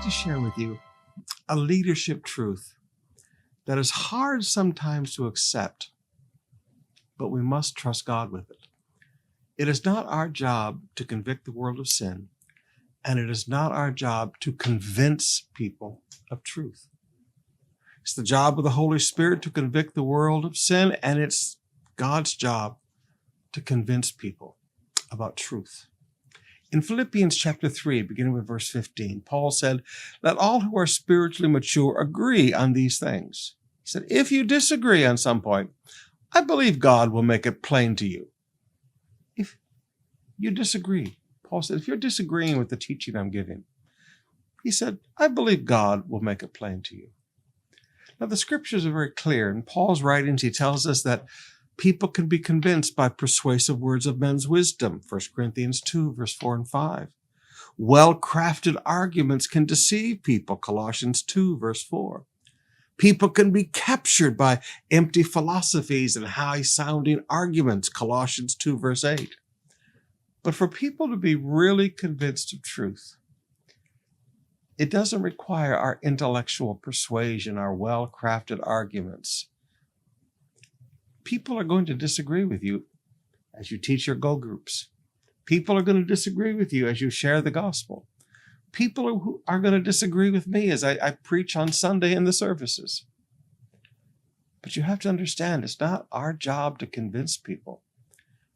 to share with you a leadership truth that is hard sometimes to accept, but we must trust God with it. It is not our job to convict the world of sin, and it is not our job to convince people of truth. It's the job of the Holy Spirit to convict the world of sin, and it's God's job to convince people about truth. In Philippians chapter 3, beginning with verse 15, Paul said, "Let all who are spiritually mature agree on these things." He said, "If you disagree on some point, I believe God will make it plain to you." If you disagree, Paul said, if you're disagreeing with the teaching I'm giving, he said, I believe God will make it plain to you. Now, the scriptures are very clear. In Paul's writings, he tells us that people can be convinced by persuasive words of men's wisdom, 1 Corinthians 2, verse 4 and 5. Well-crafted arguments can deceive people, Colossians 2, verse 4. People can be captured by empty philosophies and high-sounding arguments, Colossians 2, verse 8. But for people to be really convinced of truth, it doesn't require our intellectual persuasion, our well-crafted arguments. People are going to disagree with you as you teach your Go groups. People are going to disagree with you as you share the gospel. People are going to disagree with me as I preach on Sunday in the services. But you have to understand, it's not our job to convince people.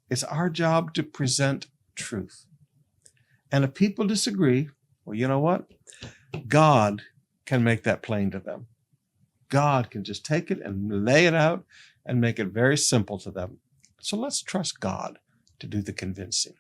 It's our job to present truth. And if people disagree, well, you know what? God can make that plain to them. God can just take it and lay it out and make it very simple to them. So let's trust God to do the convincing.